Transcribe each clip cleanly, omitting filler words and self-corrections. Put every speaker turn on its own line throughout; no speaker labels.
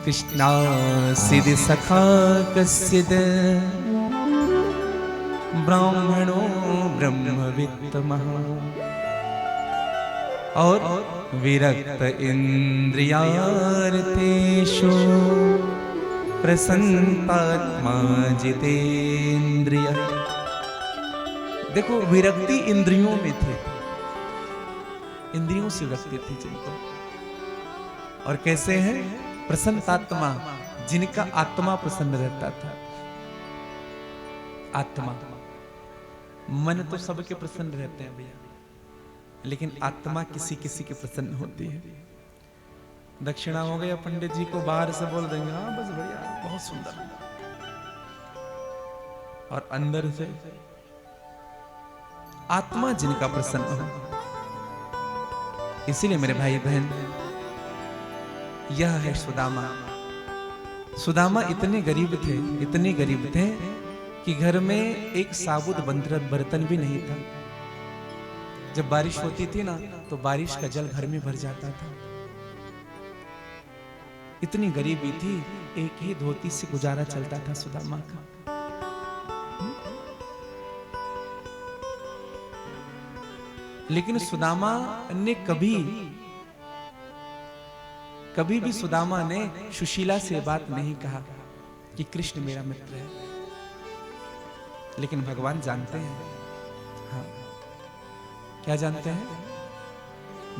कृष्णासिदि सखा कस्यद ब्राह्मणो ब्रह्मवित्तमः और विरक्त इंद्रियार्थेषु प्रसन्नात्मा जितेन्द्रिय। देखो विरक्ति इंद्रियों में थे, इंद्रियों से विरक्ति थी जिनको। और कैसे हैं? प्रसन्नात्मा, जिनका आत्मा प्रसन्न रहता था। आत्मा, मन तो सबके प्रसन्न रहते हैं भैया, लेकिन आत्मा किसी किसी के प्रसन्न होती है। दक्षिणा हो गया, पंडित जी को बाहर से बोल देंगे हाँ बस बढ़िया बहुत सुंदर, और अंदर से आत्मा जिनका प्रसन्न हो। इसीलिए मेरे भाई बहन, यह है सुदामा। सुदामा इतने गरीब थे, इतने गरीब थे कि घर में एक साबुत बर्तन भी नहीं था। जब बारिश होती थी ना तो बारिश का जल घर में भर जाता था। इतनी गरीबी थी, एक ही धोती से गुजारा चलता था सुदामा का। लेकिन सुदामा ने कभी भी सुदामा ने सुशीला से बात नहीं कहा कि कृष्ण मेरा मित्र है। लेकिन भगवान जानते हैं, हाँ क्या जानते हैं?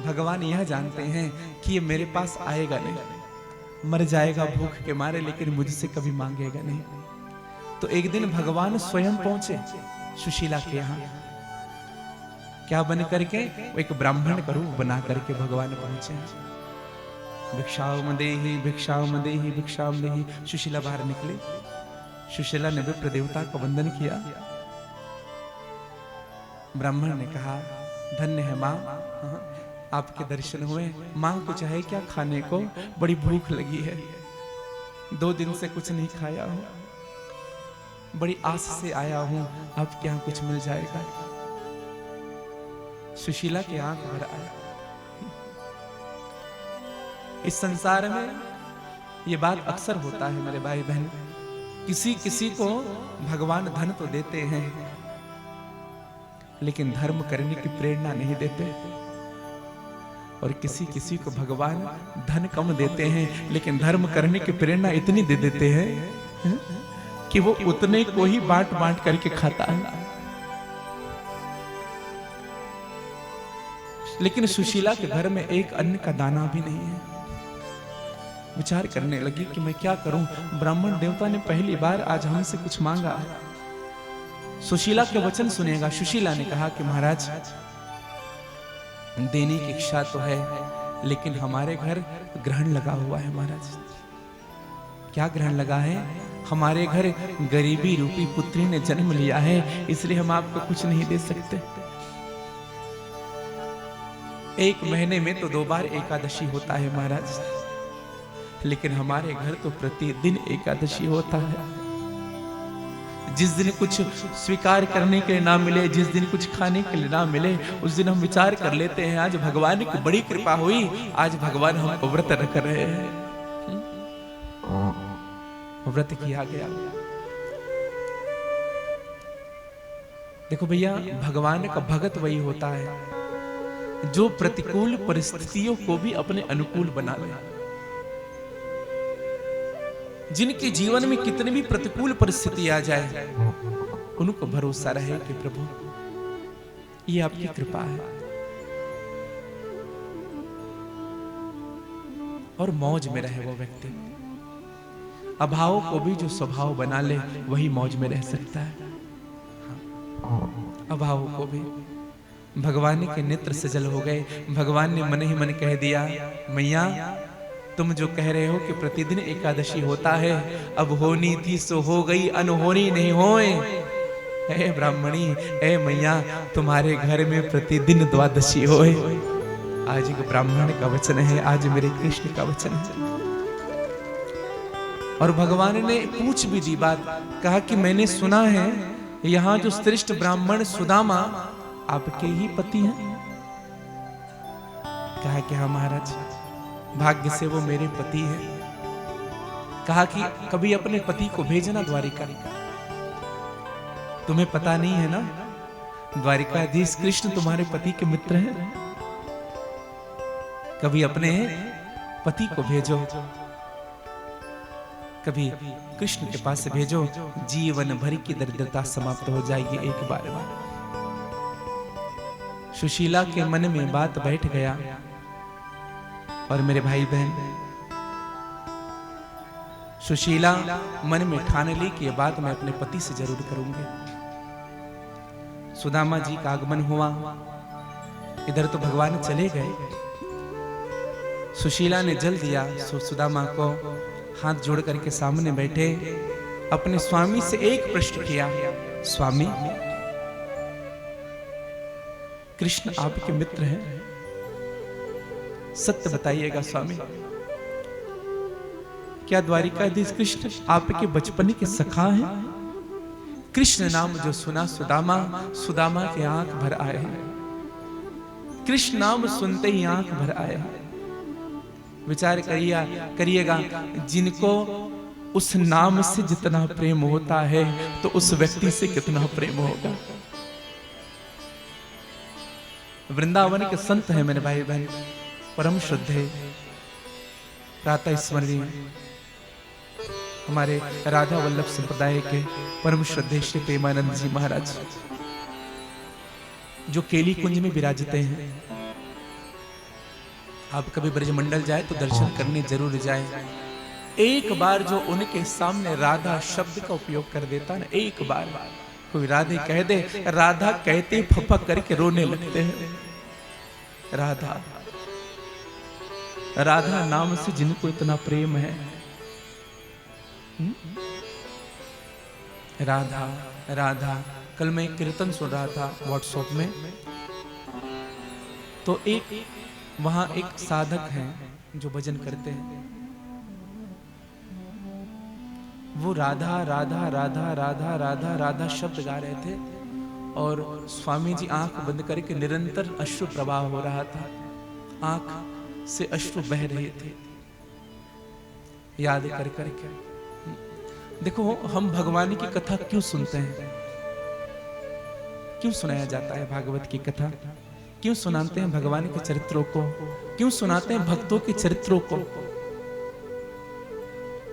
भगवान यह जानते हैं कि ये मेरे पास आएगा नहीं, मर जाएगा भूख के मारे, लेकिन मुझसे कभी मांगेगा नहीं। तो एक दिन भगवान स्वयं पहुंचे सुशीला के यहाँ। क्या बन करके? एक ब्राह्मण का रूप बना करके भगवान पहुंचे। भिक्षाम देहि भिक्षाम देहि भिक्षाम देहि। सुशीला बाहर निकले। सुशीला ने विप्र देवता का वंदन किया। ब्राह्मण ने कहा धन्य है माँ, आपके दर्शन हुए। माँ कुछ है क्या खाने को? बड़ी भूख लगी है, 2 दिन से कुछ नहीं खाया हूं, बड़ी आस से आया हूं, आपके यहाँ कुछ मिल जाएगा? सुशीला की आंख भर आया। इस संसार में ये बात अक्सर होता है मेरे भाई बहन, किसी किसी को भगवान धन तो देते हैं लेकिन धर्म करने की प्रेरणा नहीं देते, और किसी किसी को भगवान धन कम देते हैं लेकिन धर्म करने की प्रेरणा इतनी दे देते हैं कि वो उतने को ही बांट बांट करके खाता है। लेकिन सुशीला के घर में एक अन्न का दाना भी नहीं है। विचार करने लगी कि मैं क्या करूं, ब्राह्मण देवता ने पहली बार आज हमसे कुछ मांगा है, सुशीला के वचन सुनेगा। सुशीला ने कहा कि महाराज देने की इच्छा तो है, लेकिन हमारे घर ग्रहण लगा हुआ है महाराज। क्या ग्रहण लगा है? हमारे घर गरीबी रूपी पुत्री ने जन्म लिया है, इसलिए हम आपको कुछ नहीं दे सकते। 1 महीने में तो 2 बार एकादशी होता है महाराज, लेकिन हमारे घर तो प्रतिदिन एकादशी होता है। जिस दिन कुछ स्वीकार करने के लिए ना मिले, जिस दिन कुछ खाने के लिए ना मिले, उस दिन हम विचार कर लेते हैं आज भगवान की बड़ी कृपा हुई, आज भगवान हमको व्रत रख रहे हैं। व्रत किया गया। देखो भैया, भगवान का भगत वही होता है जो प्रतिकूल परिस्थितियों को भी अपने अनुकूल बना ले। जिनके जीवन में कितनी भी प्रतिकूल परिस्थिति आ जाए, उनको भरोसा रहे कि प्रभु ये आपकी कृपा है, और मौज में रहे वो व्यक्ति। अभाव को भी जो स्वभाव बना ले वही मौज में रह सकता है। अभाव को भी भगवान के नेत्र से जल हो गए। भगवान ने मन ही मन कह दिया, मैया तुम जो कह रहे हो कि प्रतिदिन एकादशी होता है, अब होनी थी सो हो गई, अनहोनी नहीं होए। ए ब्राह्मणी, ए मैया, तुम्हारे घर में प्रतिदिन द्वादशी होए। आज एक ब्राह्मण का वचन है, आज मेरे कृष्ण का वचन है। और भगवान ने पूछ भी दी बात, कहा कि मैंने सुना है यहाँ जो श्रेष्ठ ब्राह्मण सुदामा आपके ही पति हैं। कहा कि हाँ महाराज, भाग्य से वो मेरे पति हैं। कहा कि कभी अपने पति को भेजना द्वारिका। तुम्हें पता नहीं है ना द्वारिकाधीश कृष्ण तुम्हारे पति के मित्र हैं। कभी अपने पति को भेजो, कभी कृष्ण के पास से भेजो, जीवन भर की दरिद्रता समाप्त हो जाएगी एक बार में। सुशीला के मन में बात बैठ गया। और मेरे भाई बहन, सुशीला मन में ठान ली कि यह बात मैं अपने पति से जरूर करूंगी। सुदामा जी का आगमन हुआ। इधर तो भगवान चले गए। सुशीला ने जल दिया सुदामा को, हाथ जोड़ करके सामने बैठे अपने स्वामी से एक प्रश्न किया, स्वामी कृष्ण आपके मित्र हैं, सत्य बताइएगा स्वामी। क्या द्वारिकाधीश कृष्ण आपके बचपन के सखा हैं? कृष्ण नाम जो सुना सुदामा के आंख भर आए। कृष्ण नाम सुनते ही आंख भर आए। विचार करिएगा, जिनको उस नाम से जितना प्रेम होता है तो उस व्यक्ति से कितना प्रेम होगा। वृंदावन के संत हैं मेरे भाई बहन, परम श्रद्धेय, प्रातः स्मरणीय, हमारे राधा वल्लभ संप्रदाय के परम श्रद्धेय श्री प्रेमानंद जी महाराज, जो केली कुंज में विराजते हैं। आप कभी ब्रजमंडल जाए तो दर्शन करने जरूर जाए। एक बार जो उनके सामने राधा शब्द का उपयोग कर देता ना, एक बार कोई राधे कह दे, राधा कहते फपक करके रोने लगते हैं। राधा राधा नाम से जिनको इतना प्रेम है, राधा राधा। कल मैं एक कीर्तन सुन रहा था व्हाट्सएप में, तो वहां एक साधक हैं जो भजन करते हैं, वो राधा राधा राधा राधा राधा राधा शब्द गा रहे थे और स्वामी जी आंख बंद करके निरंतर अश्रु प्रवाह हो रहा था, आंख से अश्रु बह रहे थे याद कर करके। देखो, हम भगवान की कथा क्यों सुनते हैं, क्यों सुनाया जाता है भागवत की कथा, क्यों सुनाते हैं भगवान के चरित्रों को, क्यों सुनाते हैं भक्तों के चरित्रों को।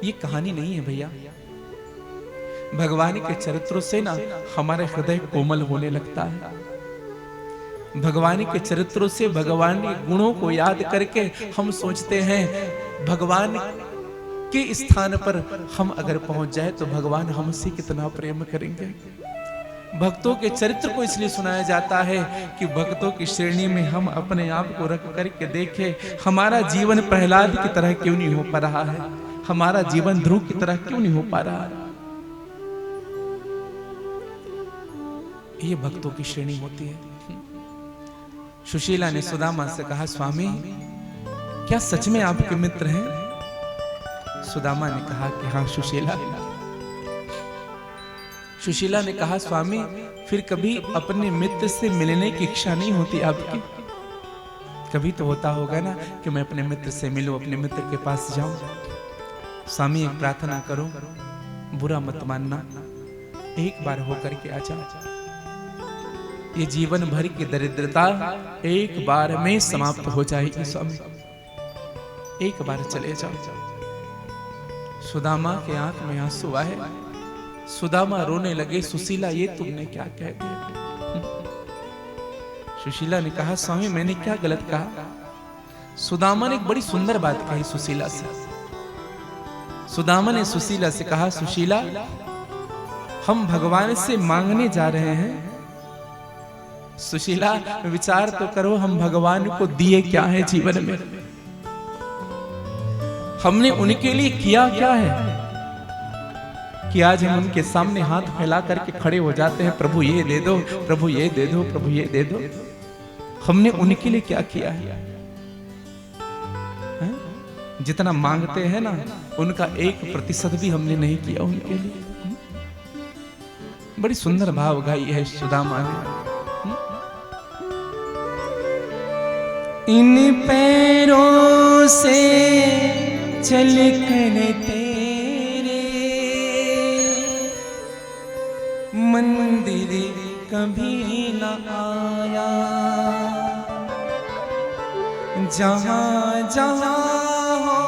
ये कहानी नहीं है भैया। भगवान के चरित्रों से ना हमारा हृदय कोमल होने लगता है। भगवान के चरित्रों से, भगवान के गुणों को याद करके हम सोचते हैं भगवान के स्थान पर हम अगर पहुंच जाए तो भगवान हमसे कितना प्रेम करेंगे। भक्तों के चरित्र को इसलिए सुनाया जाता है कि भक्तों की श्रेणी में हम अपने आप को रख करके देखें, हमारा जीवन प्रहलाद की तरह क्यों नहीं हो पा रहा है, हमारा जीवन ध्रुव की तरह क्यों नहीं हो पा रहा है। ये भक्तों की श्रेणी होती है। सुशीला ने सुदामा से कहा, स्वामी क्या सच में आपके मित्र हैं? सुदामा ने कहा कि हाँ सुशीला। सुशीला ने कहा, स्वामी फिर कभी अपने मित्र से मिलने की इच्छा नहीं होती आपकी? कभी तो होता होगा ना कि मैं अपने मित्र से मिलूं, अपने मित्र के पास जाऊं। स्वामी एक प्रार्थना करो, बुरा मत मानना, एक बार होकर के आ जाओ। ये जीवन भर की दरिद्रता एक बार में समाप्त हो जाएगी स्वामी, एक बार चले जाओ। सुदामा के आंख में आंसू आए, सुदामा रोने लगे, सुशीला ये तुमने क्या कह दिया? सुशीला ने कहा, स्वामी मैंने क्या गलत कहा? सुदामा ने एक बड़ी सुंदर बात कही सुशीला से। सुदामा ने सुशीला से कहा, सुशीला हम भगवान से मांगने जा रहे हैं। सुशीला विचार तो करो, हम भगवान को दिए क्या है जीवन में, हमने उनके लिए किया क्या है कि आज हम उनके सामने हाथ फैला करके खड़े हो जाते हैं, प्रभु ये दे दो, प्रभु ये दे दो, प्रभु ये दे दो। हमने उनके लिए क्या किया है? जितना मांगते हैं ना, उनका 1% भी हमने नहीं किया उनके लिए। बड़ी सुंदर भाव गाई है सुदामा ने। इन पैरों से चल कर तेरे कभी न आया। जहाँ जहाँ हो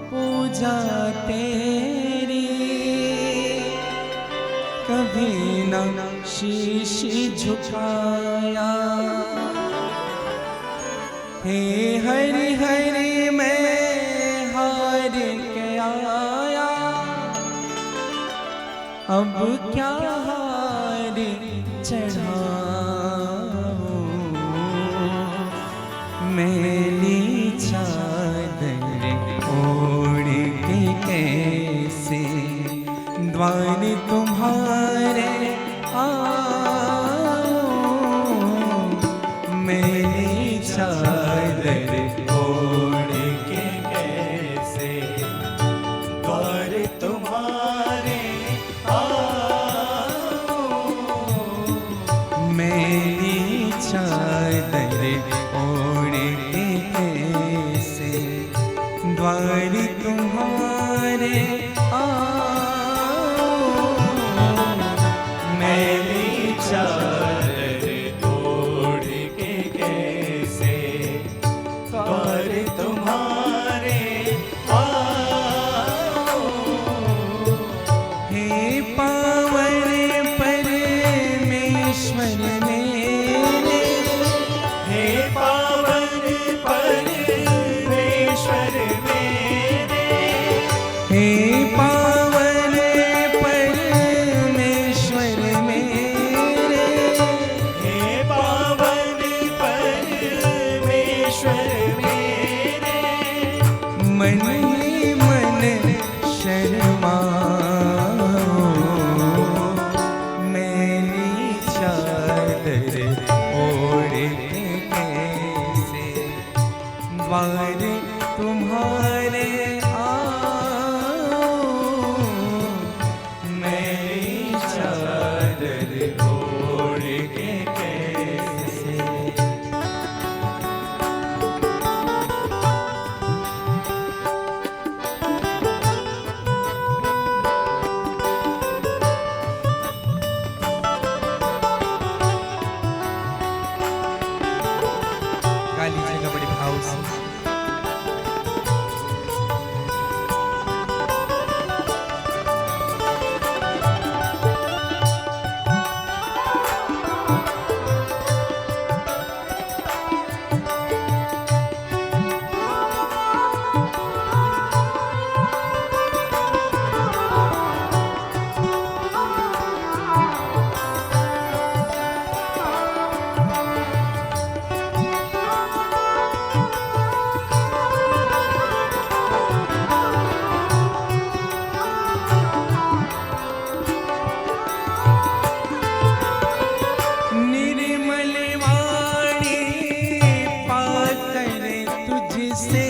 पूजा तेरी, कभी न शीश झुकाया। हे हरि हरि मैं हार के आया, अब क्या हार चढ़ाऊं। मैली चादर ओढ़ के कैसे द्वार तुम्हारे आऊं। मैली चादर ओढ़ के कैसे द्वार तुम्हारे आऊं। मैली चादर ओढ़ के कैसे द्वार तुम्हारे आऊं। मैली चादर ओढ़ के कैसे द्वार तुम्हारे आऊं। हे पावन परमेश्वर मेरे, हे पावन परमेश्वर मेरे, हे पावन परमेश्वर मेरे, हे पावन परमेश्वर मेरे। मन ही मन शर्माओ, मैली चादर ओढ़ के कैसे द्वार तुम्हारे आऊं। मैली चादर ओढ़ के कैसे। गा लीजिएगा बड़े भाव से। निर्मल वाणी पाकर तुझसे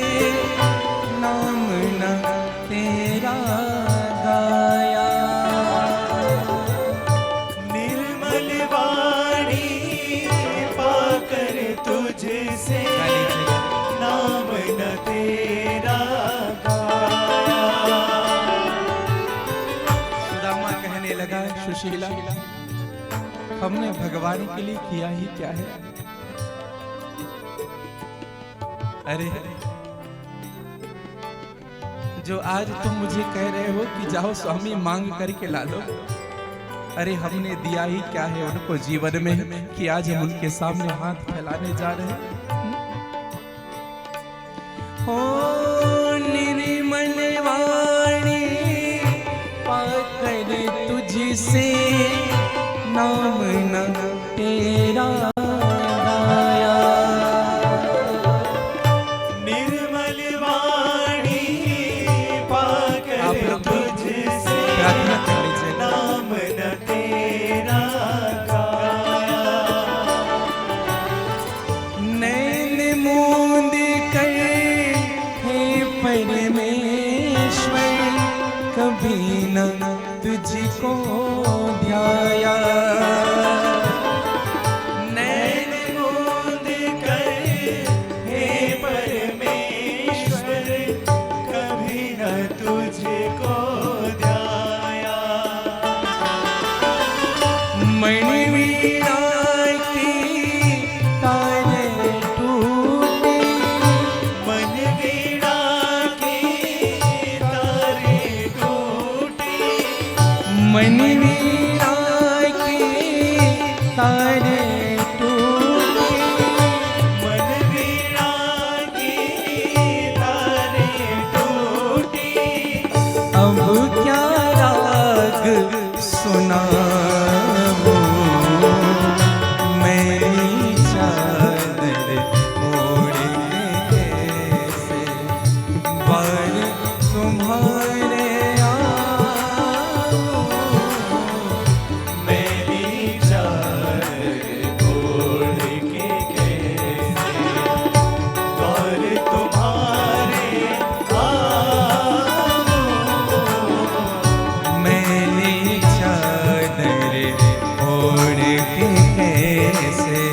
नाम न तेरा गाया।
निर्मल वाणी पाकर तुझसे नाम न तेरा गाया।
सुदामा कहने लगा, सुशीला हमने भगवान के लिए किया ही क्या है। अरे जो आज तुम मुझे कह रहे हो कि जाओ स्वामी मांग करके ला लो, अरे हमने दिया ही क्या है उनको जीवन में कि आज हम उनके सामने हाथ फैलाने जा रहे हैं। हो निर्मल वाणी पाकर तुझसे नाम न तेरा गाया।
निर्मल वाणी पाकर
आप लोग
तुझसे
प्रार्थना कर लीजिए।
नाम न तेरा गाया।
नैन मूंद कर हे परमेश्वर कभी न तुझको ध्याया।
नैन मूंद कर हे परमेश्वर कभी न तुझको ध्याया।
मणि मन वीणा के तारे टूटे,
मन वीणा की तारे टूटी,
अब क्या राग सुनाऊं, मेरी चादर ओढ़ के कैसे बार तुम्हारे आऊं,
मेरी चादर ओढ़ के कैसे और तुम्हारे आऊं,
मेरी चादर ओढ़ के कैसे।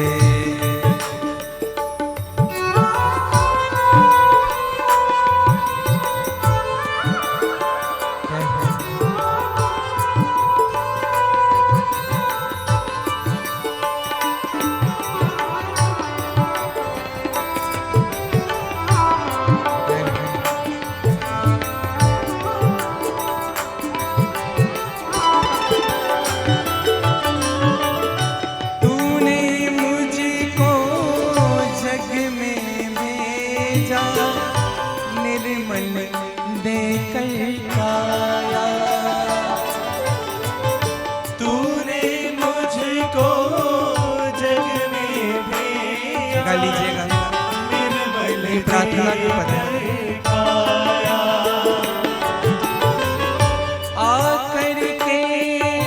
तूने मुझको जग में भेजा, निर्मल देकर काया,
तूने मुझको जग में भेजा,
गा लीजिएगा।
निर्मल
ये प्रार्थना की पद है।
काया,
आकर के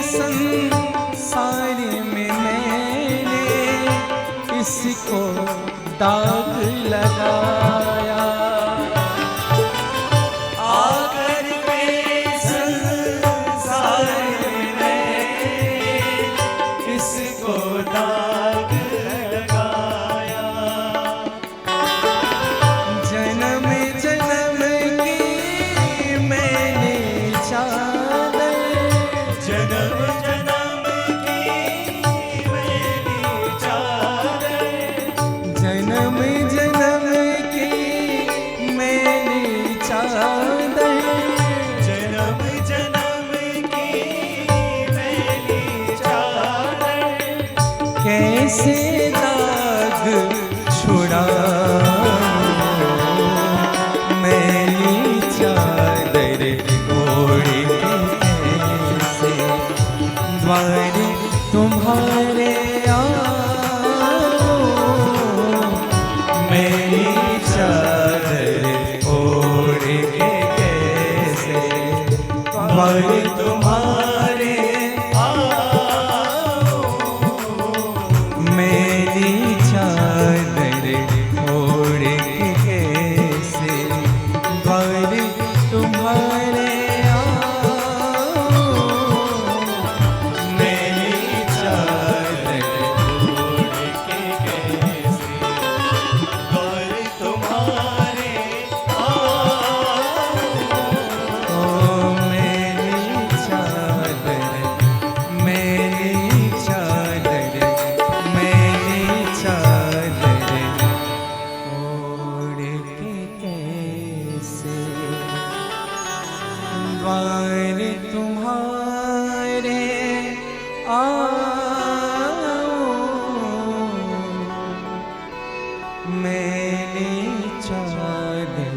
संसार में मैंने इसको दाग लगाया,
आकर के संसार में इसको दाग लगाया,
जन्म जन्म की मैंने चादर,
जन्म जन्म की मेरी चादर,
जन्म जन्म की मैंने चादर,
जन्म जन्म की मेरी चादर,
कैसे दाग छुड़ाऊं, मेरी चादर ओढ़ के कैसे द्वार तुम्हारे आऊं, मेरी चादर ओढ़ के कैसे द्वार तुम्हारे मेरी चादर ओढ़ के कैसे द्वार तुम्हारे आऊं,
मेरी चादर ओढ़ के कैसे और तुम्हारे
ओ मेरी चादर, मेरी चादर, मेरी चादर ओढ़ के कैसे द्वार तुम्हारे आऊं, मेरी चादर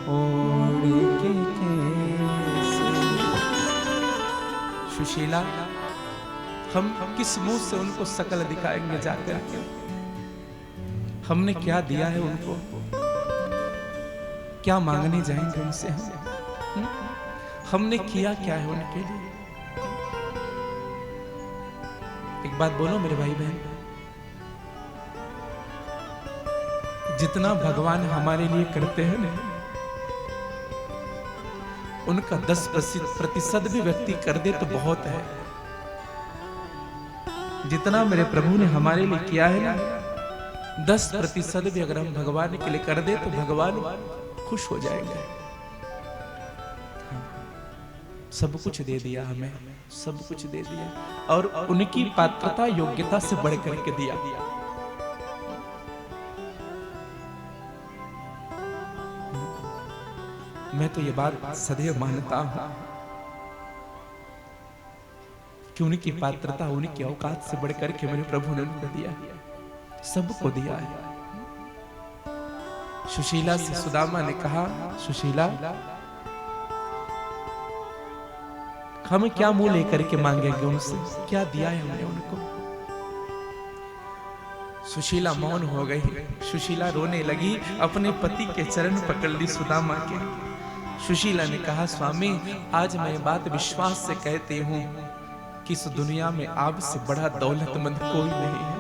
ओढ़ के कैसे। सुशीला, हम किस मुंह से उनको शकल दिखाएंगे जाकर के? हमने क्या दिया है उनको? क्या मांगने जाएंगे उनसे हम? हमने किया क्या है उनके लिए? एक बात बोलो मेरे भाई बहन, जितना भगवान हमारे लिए करते हैं ना, उनका 10% भी व्यक्ति कर दे तो बहुत है। जितना मेरे प्रभु ने हमारे लिए किया है ना, 10% भी अगर हम भगवान के लिए कर दे तो भगवान खुश हो जाएंगे। सब कुछ दे दिया हमें, सब कुछ दे दिया, और उनकी पात्रता योग्यता से बढ़ करके दिया। मैं तो ये बात सदैव मानता हूं कि उनकी पात्रता, उनकी औकात से बढ़कर के मेरे प्रभु ने उनको दिया, सबको दिया है। सुशीला से सुदामा ने कहा, सुशीला हम क्या मुंह लेकर के मांगेंगे उनसे, क्या दिया है हमने उनको। सुशीला मौन हो गई। सुशीला रोने लगी, अपने पति के चरण पकड़ ली सुदामा के। सुशीला ने कहा, स्वामी आज मैं बात विश्वास से कहती हूं कि इस दुनिया में आपसे बड़ा दौलतमंद कोई नहीं है।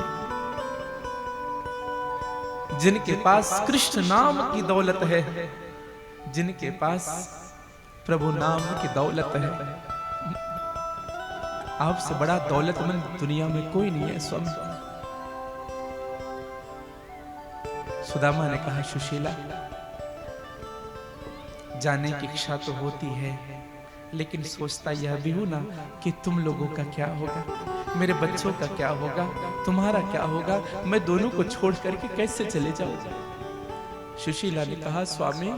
जिनके पास कृष्ण नाम की दौलत है, जिनके पास प्रभु नाम की दौलत है, आपसे बड़ा दौलतमंद दुनिया में कोई नहीं है स्वामी। सुदामा ने कहा, सुशीला जाने की इच्छा तो होती है, लेकिन सोचता यह भी हूं ना कि तुम लोगों का क्या होगा, मेरे बच्चों का क्या होगा, तुम्हारा क्या होगा, मैं दोनों को छोड़ करके कैसे चले जाऊं। सुशीला ने कहा, स्वामी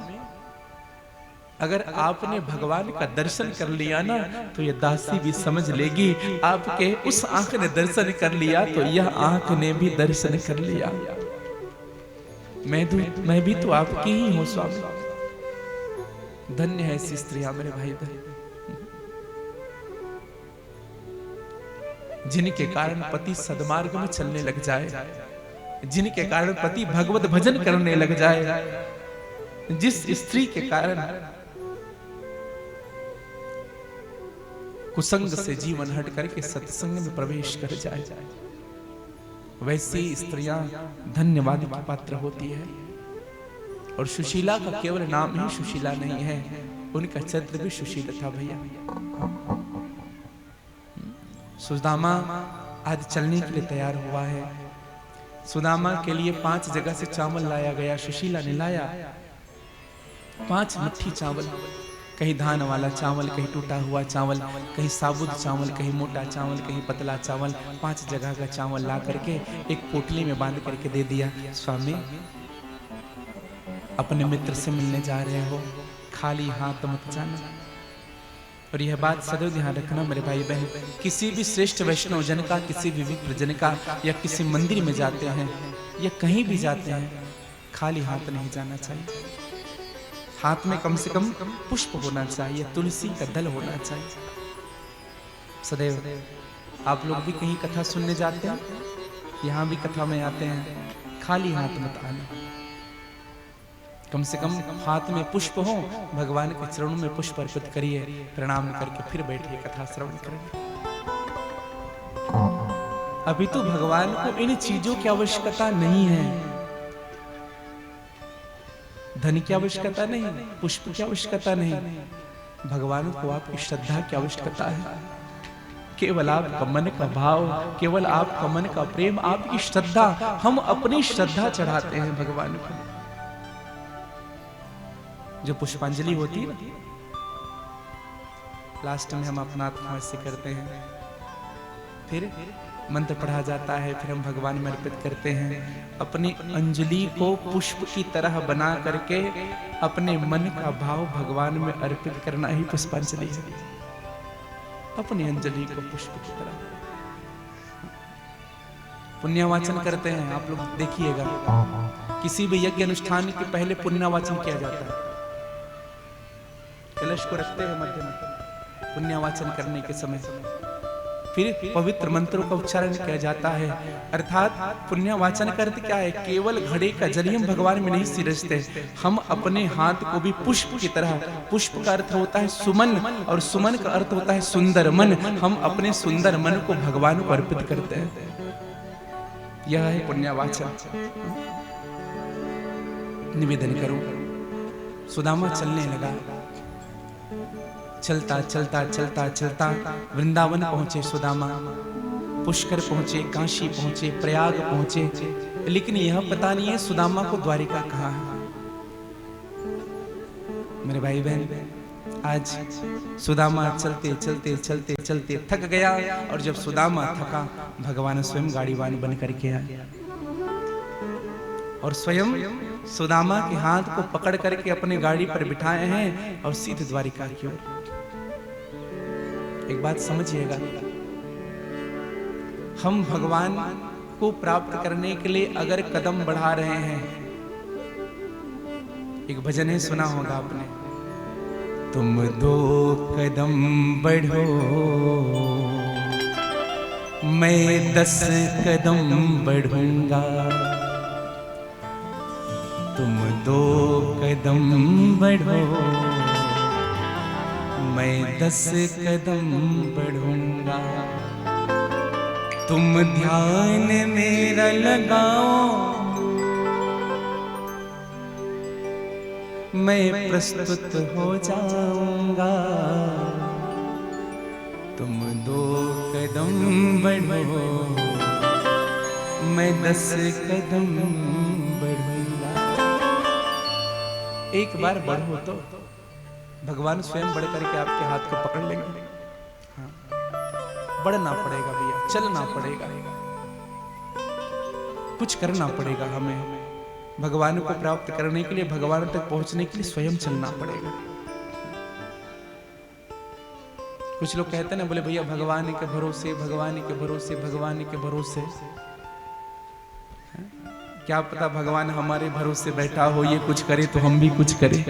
अगर आपने भगवान का दर्शन कर लिया ना तो यह दासी भी समझ लेगी, आपके उस आंख ने दर्शन कर लिया तो यह आंख ने भी दर्शन कर लिया। मैं भी तो आपकी ही हूं स्वामी। धन्य है ऐसी स्त्रियां मेरे भाई बहन, जिनके कारण पति सद्मार्ग में चलने लग जाए, जिनके कारण पति भगवत भजन करने लग जाए, जिस स्त्री के कारण कुसंग से जीवन हट करके सत्संग में प्रवेश कर जाए, वैसी स्त्रियां धन्यवाद की पात्र होती है। और सुशीला का केवल नाम ही सुशीला नहीं है, उनका चरित्र भी सुशील था भैया। सुदामा आज चलने के लिए तैयार हुआ है। सुदामा के लिए 5 जगह से चावल लाया गया, सुशीला ने लाया 5 मुट्ठी चावल, कहीं धान वाला चावल, कहीं टूटा हुआ चावल, कहीं साबुत चावल, कहीं मोटा चावल, कहीं पतला चावल, 5 जगह का चावल ला करके एक पोटली में बांध करके दे दिया। स्वामी अपने मित्र से मिलने जा रहे हो, खाली हाथ मत जाना। और यह बात सदैव ध्यान रखना मेरे भाई बहन, किसी भी श्रेष्ठ वैष्णव जन का, किसी भी विप्र जन का, या किसी मंदिर में जाते हैं या कहीं भी जाते हैं, खाली हाथ नहीं जाना चाहिए। हाथ में कम से कम पुष्प होना चाहिए, तुलसी का दल होना चाहिए। सदैव आप लोग भी कहीं कथा सुनने जाते हैं, यहाँ भी कथा में आते हैं, खाली हाथ मत आना। कम से कम हाथ में पुष्प हो, भगवान के चरणों में पुष्प अर्पित करिए, प्रणाम करके फिर बैठिए, कथा श्रवण करिए। अभी तो भगवान को इन चीजों की आवश्यकता नहीं है, धन की आवश्यकता नहीं, पुष्प की आवश्यकता नहीं, भगवान को आपकी श्रद्धा की आवश्यकता है। केवल आपका मन का भाव, केवल आपका मन का प्रेम, आपकी श्रद्धा, हम अपनी श्रद्धा चढ़ाते हैं भगवान को। जो पुष्पांजलि होती है ना, लास्ट में हम अपना आत्मा से करते हैं, फिर मंत्र पढ़ा जाता है, फिर हम भगवान में अर्पित करते हैं। अपनी अंजलि को पुष्प की तरह बना करके अपने मन का भाव भगवान में अर्पित करना ही पुष्पांजलि है। अपनी अंजलि को पुष्प की तरह पुण्यवाचन करते हैं। आप लोग देखिएगा, किसी भी यज्ञ अनुष्ठान के पहले पुण्यवाचन किया जाता है। कलश को रखते हैं मध्य में पुण्यवाचन करने के समय, फिर पवित्र मंत्रों का उच्चारण किया जाता है। अर्थात पुण्यवाचन का अर्थ क्या है? केवल घड़े का जल हम भगवान में नहीं सिरजते, हम अपने हाथ को भी पुष्प की तरह, पुष्प का अर्थ होता है सुमन, और सुमन का अर्थ होता है सुंदर मन, हम अपने सुंदर मन को भगवान को अर्पित करते हैं। यह है पुण्यवाचन। निवेदन करूं, सुदामा चलने लगा। चलता चलता चलता चलता वृंदावन पहुंचे सुदामा, पुष्कर पहुंचे, काशी पहुंचे, प्रयाग पहुंचे, लेकिन यह पता नहीं है सुदामा को द्वारिका कहाँ है। मेरे भाई बहन, आज सुदामा चलते चलते चलते चलते थक गया, और जब सुदामा थका, भगवान स्वयं गाड़ीवान बन करके आए और स्वयं सुदामा के हाथ को पकड़ करके अपने गाड़ी पर बिठाए हैं और सीधे द्वारिका की ओर। एक बात समझिएगा, हम भगवान को प्राप्त करने के लिए अगर कदम बढ़ा रहे हैं, एक भजन है, सुना होगा आपने, तुम 2 कदम बढ़ो मैं 10 कदम बढ़ूंगा, तुम 2 कदम बढ़ो मैं 10 कदम बढ़ूंगा, तुम ध्यान मेरा लगाओ मैं प्रस्तुत हो जाऊंगा, तुम 2 कदम बढ़ो मैं 10 कदम बढ़ूंगा। एक बार बढ़ो तो भगवान स्वयं बढ़ करके आपके हाथ को पकड़ लेंगे। हाँ, बढ़ना पड़ेगा भैया, चलना पड़ेगा, कुछ करना पड़ेगा हमें। भगवान को प्राप्त करने के लिए, भगवान तक पहुंचने के लिए स्वयं चलना पड़ेगा। कुछ लोग कहते हैं ना, बोले भैया भगवान के भरोसे, भगवान के भरोसे, भगवान के भरोसे। क्या पता भगवान हमारे भरोसे बैठा हो, ये कुछ करे तो हम भी कुछ करें।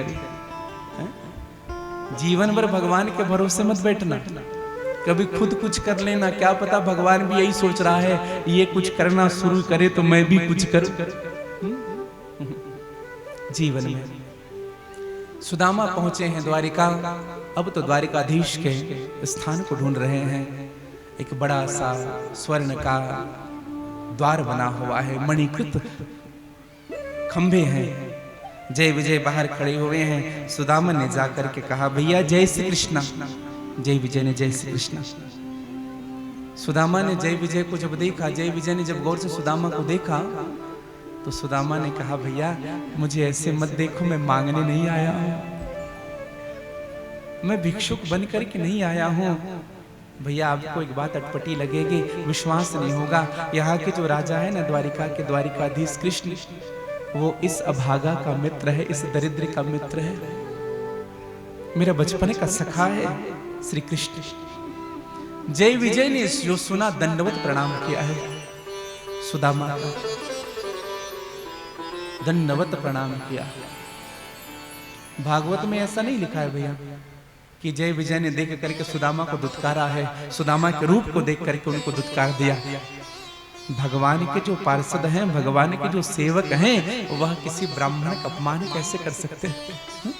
जीवन भर भगवान के भरोसे मत बैठना, कभी खुद कुछ कर लेना। क्या पता भगवान भी यही सोच रहा है, ये कुछ करना शुरू करे तो मैं भी कुछ करूं। जीवन में सुदामा पहुंचे हैं द्वारिका। अब तो द्वारिकाधीश के स्थान को ढूंढ रहे हैं। एक बड़ा सा स्वर्ण का द्वार बना हुआ है, मणिकृत खंभे हैं, जय विजय बाहर खड़े हुए हैं। सुदामा ने जाकर के कहा, भैया जय श्री कृष्णा। जय विजय ने जय श्री कृष्णा। सुदामा ने जय विजय को जब देखा, जय विजय ने जब गौर से सुदामा को देखा, तो सुदामा ने कहा, भैया मुझे ऐसे मत देखो, मैं मांगने नहीं आया हूं, मैं भिक्षुक बन करके नहीं आया हूं। भैया आपको एक बात अटपटी लगेगी, विश्वास नहीं होगा। यहाँ के जो राजा है ना द्वारिका के, द्वारिकाधीश कृष्ण, वो इस अभागा का मित्र है, इस दरिद्र का मित्र है, मेरा बचपन का सखा है श्री कृष्ण। जय विजय ने जो सुना, दंडवत प्रणाम किया है सुदामा का, दंडवत प्रणाम किया। भागवत में ऐसा नहीं लिखा है भैया कि जय विजय ने देख करके सुदामा को दुत्कारा है, सुदामा के रूप को देख करके उनको दुत्कार दिया। भगवान के जो पार्षद हैं, भगवान के जो सेवक हैं, वह किसी ब्राह्मण का अपमान कैसे कर सकते हैं।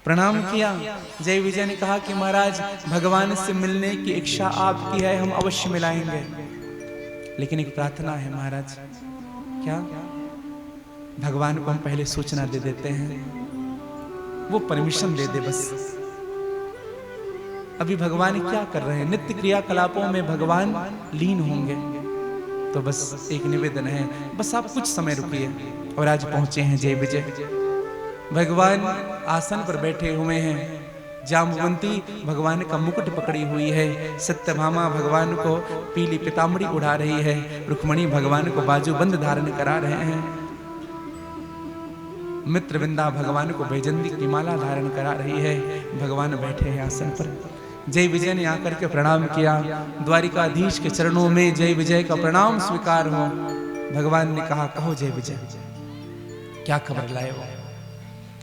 प्रणाम किया। जय विजय ने कहा कि महाराज भगवान से मिलने की इच्छा आपकी है, हम अवश्य मिलाएंगे, लेकिन एक प्रार्थना है महाराज। क्या? भगवान को हम पहले सूचना दे देते हैं, वो परमिशन दे दे बस। अभी भगवान क्या कर रहे हैं, नित्य क्रियाकलापों में भगवान लीन होंगे, तो बस एक निवेदन है, बस आप कुछ समय रुकिए। और आज पहुंचे हैं जय विजय। भगवान आसन पर बैठे हुए हैं, जामवंती भगवान का मुकुट पकड़ी हुई है, सत्यभामा भगवान को पीली पितामड़ी उड़ा रही है, रुक्मणी भगवान को बाजूबंद धारण करा रहे हैं, मित्रविंदा भगवान को बैजंती की माला धारण करा रही है। भगवान बैठे हैं आसन पर। जय विजय ने आकर के प्रणाम किया। द्वारिकाधीश के चरणों में जय विजय का प्रणाम स्वीकार हो। भगवान ने कहा, कहो जय विजय, क्या खबर लाए हो?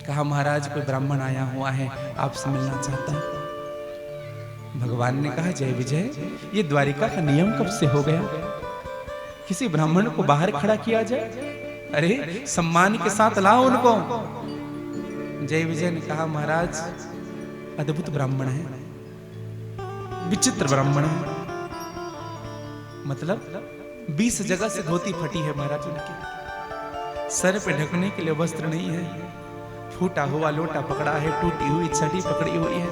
कहा, महाराज कोई ब्राह्मण आया हुआ है, आपसे मिलना चाहता है। भगवान ने कहा, जय विजय, ये द्वारिका का नियम कब से हो गया, किसी ब्राह्मण को बाहर खड़ा किया जाए? अरे सम्मान के साथ लाओ उनको। जय विजय ने कहा, महाराज अद्भुत ब्राह्मण है, विचित्र ब्राह्मण है, मतलब 20 जगह से धोती फटी है महाराज उनकी, सर पे ढकने के लिए वस्त्र नहीं है, फूटा हुआ लोटा पकड़ा है, टूटी हुई छड़ी पकड़ी हुई है,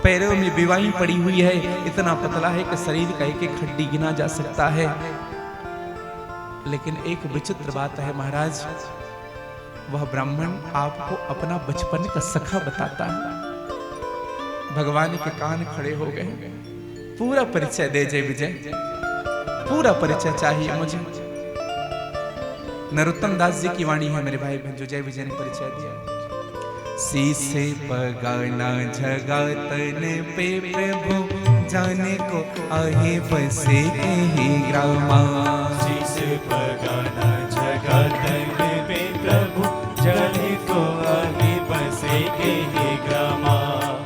पैरों में बिवाई पड़ी हुई है, इतना पतला है कि शरीर का एक एक हड्डी गिना जा सकता है। लेकिन एक विचित्र बात है महाराज, वह ब्राह्मण आपको अपना बचपन का सखा बताता है। भगवान के कान खड़े हो गए। पूरा परिचय दे जय विजय, पूरा परिचय चाहिए मुझे। नरोत्तम दास जी की वाणी है मेरे भाई बहन, जो जय विजय ने परिचय दिया। शीसे पगाना जगातन पे प्रभु जाने को आहे बसे ही ग्रामा।
शीश बगाना जगत में प्रभु जाने को आगे बसे के ही ग्रामा।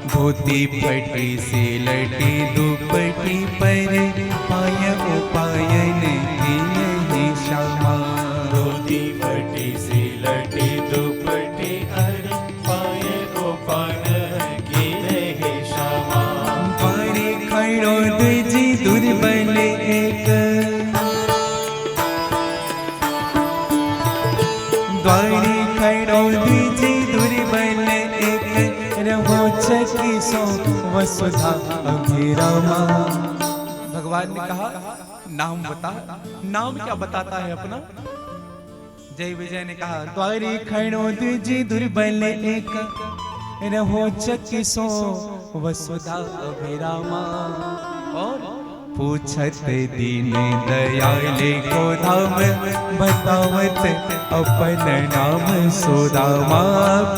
धोती फटी सी लटी दुपटी पर पाय उपायन की नहीं श्यामा।
धोती फटी सी लटी दुपटी अरे पाए उपान की रहे श्यामा।
पारे खड़ो दुजी दुर्बल एक द्वारे खड़ो दुजी दुर्बल एक रहो चकी सो वसुधा अभिरामा। भगवान ने कहा नाम बता। नाम क्या बताता है अपना? जय विजय ने कहा द्वारे खड़ो दुजी दुर्बल एक रहो चकी सो वसुधा अभिरामा। और पूछत दीन दयाल को धाम बतावत अपन नाम सुदामा।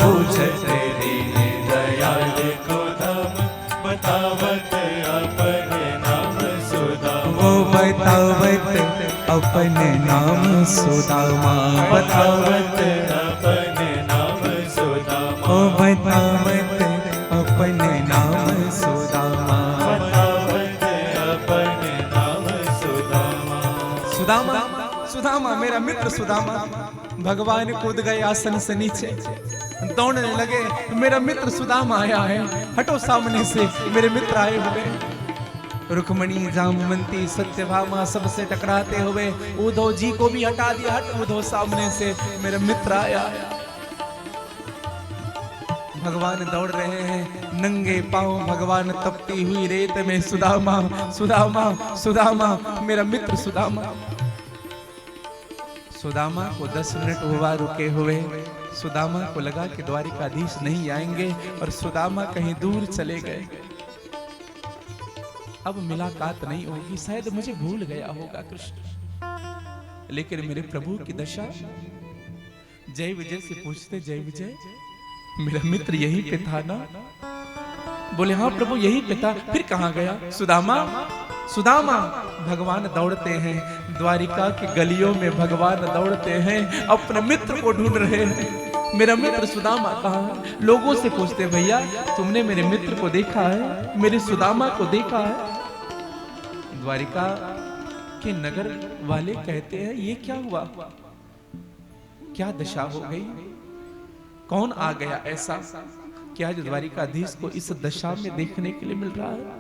पूछत
दीन दयाल को धाम बतावत अपन नाम सुदामा।
वो बतावत अपन नाम सुदामा।
बतावत अपन नाम सुदामा।
वो बतावत अपन नाम सुदामा।
बतावत अपन नाम सुदामा।
सुदामा सुदामा मेरा मित्र सुदामा। भगवान कूद गए आसन से नीचे, दौड़ने लगे। मेरा मित्र सुदामा आया है, हटो सामने से। मेरे मित्र आए हुए रुक्मणी जामवंती सत्यभामा सबसे टकराते हुए उद्धव जी को भी हटा दिया। हट उद्धव सामने से, मेरा मित्र आया। भगवान दौड़ रहे हैं नंगे पांव। भगवान तपती हुई रेत में सुदामा सुदामा सुदामा मेरा मित्र सुदामा। सुदामा को 10 मिनट हुआ रुके हुए। सुदामा को लगा कि द्वारिकाधीश नहीं आएंगे और सुदामा कहीं दूर चले गए। अब मुलाकात नहीं होगी, शायद मुझे भूल गया होगा कृष्ण। लेकिन मेरे प्रभु की दशा। जय विजय से पूछते, जय विजय मेरा मित्र यहीं पे था ना? बोले हाँ प्रभु यहीं पे था। फिर कहाँ गया? सुदामा सुदामा। भगवान दौड़ते हैं द्वारिका की गलियों में। भगवान दौड़ते हैं अपने मित्र को ढूंढ रहे हैं। मेरा मित्र सुदामा कहाँ है? लोगों से पूछते, भैया तुमने मेरे मित्र को देखा है? मेरे सुदामा को देखा है? द्वारिका के नगर वाले कहते हैं ये क्या हुआ? क्या दशा हो गई? कौन आ गया ऐसा कि आज द्वारिकाधीश को इस दशा में देखने के लिए मिल रहा है?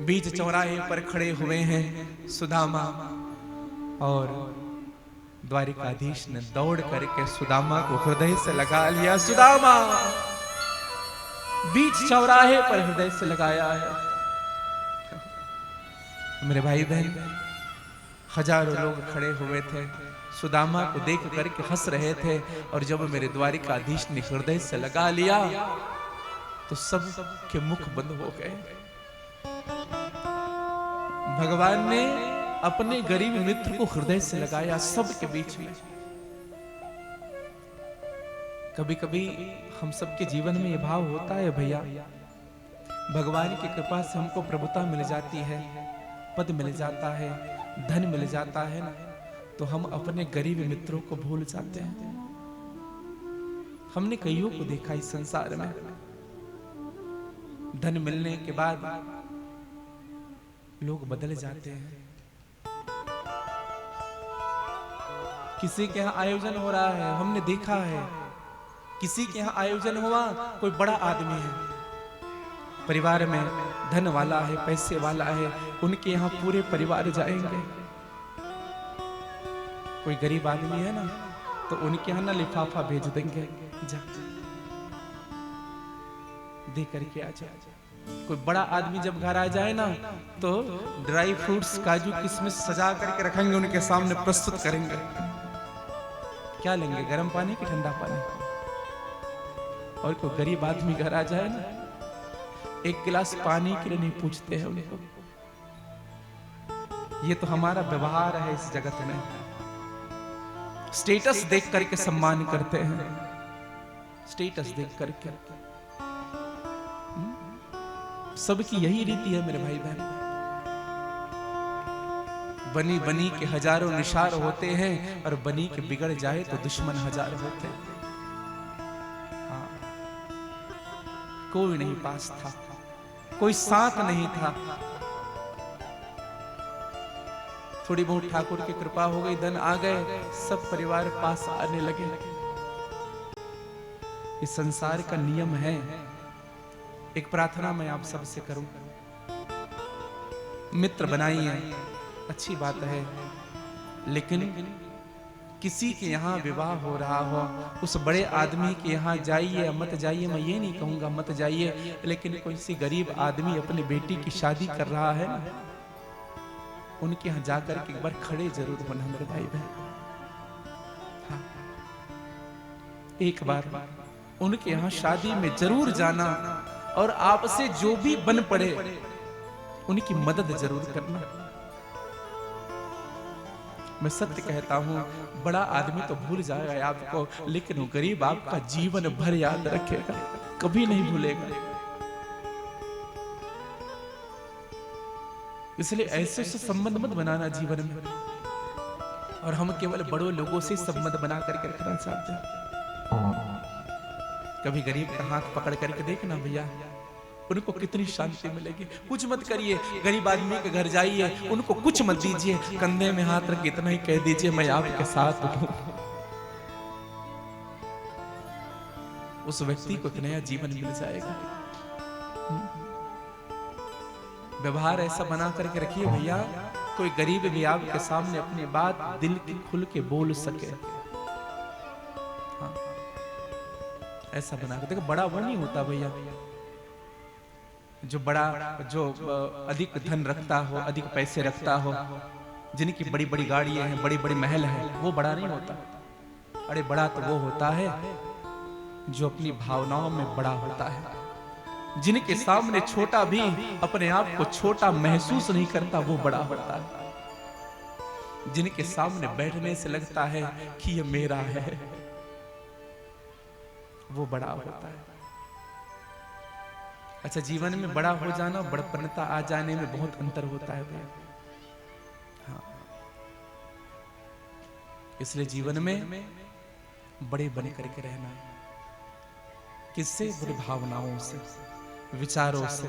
बीच चौराहे पर खड़े हुए हैं सुदामा और द्वारिकाधीश ने दौड़ करके सुदामा को हृदय से लगा लिया। सुदामा बीच चौराहे पर हृदय से लगाया है। मेरे भाई बहन, हजारों लोग खड़े हुए थे, सुदामा को देख करके हंस रहे थे। और जब मेरे द्वारिकाधीश ने हृदय से लगा लिया तो सब के मुख बंद हो गए। भगवान ने अपने गरीब मित्र को हृदय से लगाया सबके बीच में। कभी कभी हम सबके जीवन में यह भाव होता है भैया, भगवान की कृपा से हमको प्रभुता मिल जाती है, पद मिल जाता है, धन मिल जाता है ना, तो हम अपने गरीब मित्रों को भूल जाते हैं। हमने कईयों को देखा इस संसार में, धन मिलने के बाद लोग बदल जाते हैं। किसी के यहाँ आयोजन हो रहा है, हमने देखा है, किसी के यहाँ आयोजन हुआ, कोई बड़ा आदमी है, परिवार में धन वाला है, पैसे वाला है, उनके यहाँ पूरे परिवार जाएंगे। कोई गरीब आदमी है ना, तो उनके यहाँ ना लिफाफा भेज देंगे, जा दे करके आ जा। कोई बड़ा आदमी जब घर आ जाए ना, तो ड्राई फ्रूट्स, काजू किशमिश सजा करके रखेंगे, उनके सामने प्रस्तुत करेंगे। क्या लेंगे, गर्म पानी कि ठंडा पानी? और कोई गरीब आदमी घर आ जाए ना, एक गिलास पानी के लिए नहीं पूछते हैं उनको। ये तो हमारा व्यवहार है इस जगत में। स्टेटस देख करके सम्मान करते हैं, स्टेटस देख करके। सबकी यही रीति है मेरे भाई बहन। बनी बनी के हजारों निशार होते हैं और बनी के बिगड़ जाए तो दुश्मन हजार होते हैं। हाँ, कोई नहीं पास था, कोई साथ नहीं था। थोड़ी बहुत ठाकुर की कृपा हो गई, धन आ गए, सब परिवार पास आने लगे। इस संसार का नियम है। एक प्रार्थना मैं आप सबसे करूं, मित्र बनाइए, अच्छी बात है, लेकिन किसी के यहाँ विवाह हो रहा हो, उस बड़े आदमी के यहाँ जाइए मत जाइए, मैं ये नहीं कहूंगा मत जाइए, लेकिन कोई सी गरीब आदमी अपनी बेटी की शादी कर रहा है, उनके यहाँ जाकर के एक बार खड़े जरूर होना मेरे भाई बहन। हाँ, एक बार उनके यहाँ शादी में जरूर जाना और आपसे जो भी बन पड़े उनकी मदद जरूर करना। मैं सत्य कहता हूं, बड़ा आदमी तो भूल जाएगा आपको, लेकिन वो गरीब आपका जीवन भर याद रखेगा, कभी नहीं भूलेगा। इसलिए ऐसे से संबंध मत बनाना जीवन में। और हम केवल बड़ों लोगों से संबंध बना करके रखना चाहते हैं। कभी गरीब का हाथ पकड़ करके देखना भैया, उनको कितनी शांति मिलेगी। कुछ मत करिए, गरीब आदमी के घर जाइए, उनको कुछ मत दीजिए, कंधे में हाथ रख इतना ही कह दीजिए मैं आपके साथ हूं। उस व्यक्ति को एक नया जीवन मिल जाएगा। व्यवहार ऐसा बना करके रखिए भैया, कोई गरीब भी आपके सामने अपनी बात दिल की खुल के बोल सके। हाँ, ऐसा बना कर देखो। बड़ा वो नहीं होता भैया जो अधिक धन रखता हो, अधिक पैसे रखता हो, जिनकी बड़ी बड़ी गाड़ियां हैं, बड़ी बड़ी महल है, वो बड़ा नहीं होता। अरे बड़ा तो वो होता है जो अपनी भावनाओं में बड़ा होता है, जिनके सामने छोटा भी अपने आप को छोटा महसूस नहीं करता, वो बड़ा होता है। जिनके सामने बैठने से लगता है कि ये मेरा है, वो बड़ा होता है। अच्छा, जीवन में बड़ा हो जाना, बड़पनता आ जाने में बहुत अंतर होता है भैया। हाँ, इसलिए जीवन में बड़े बने करके रहना है। किससे? बड़ी भावनाओं से, विचारों से,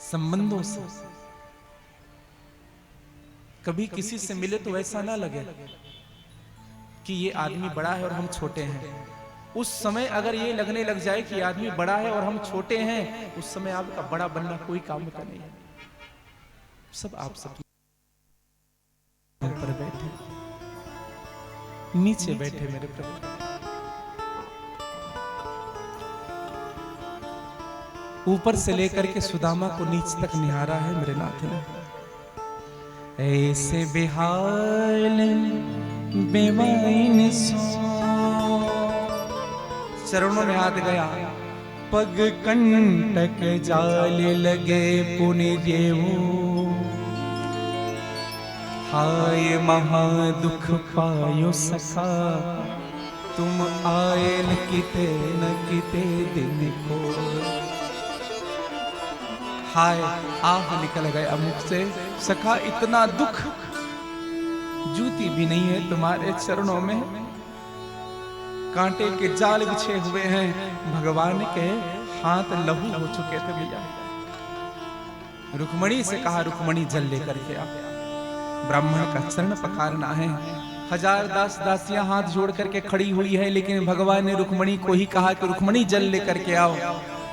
संबंधों से। कभी किसी से मिले तो ऐसा ना लगे कि ये आदमी बड़ा है और हम छोटे हैं। उस समय अगर ये लगने लग जाए कि आदमी बड़ा है और हम छोटे हैं, उस समय आपका बड़ा बनना कोई काम का नहीं है। सब आप सब ऊपर बैठे, नीचे बैठे मेरे प्रभु। ऊपर से लेकर के सुदामा को नीच तक निहारा है मेरे नाथ ने। ऐसे बेहाल बेवाइन सो, चरणों में हाथ गया, पग कंटक जाल लगे पुनि देवो, हाय महा दुख पायो सखा, तुम आयल किते न किते दिन को। हाय आह निकल गया मुख से, सखा इतना दुख जूती भी नहीं है तुम्हारे चरणों में, कांटे के जाल बिछे हुए हैं, भगवान के हाथ लहू हो चुके थे भैया। रुक्मणी से कहा, रुक्मणी जल लेकर के आ। ब्राह्मण का चरण पखारना है। हजार दास दासियां हाथ जोड़ करके खड़ी हुई है, लेकिन भगवान ने रुक्मणी को ही कहा कि रुक्मणी जल लेकर के आओ।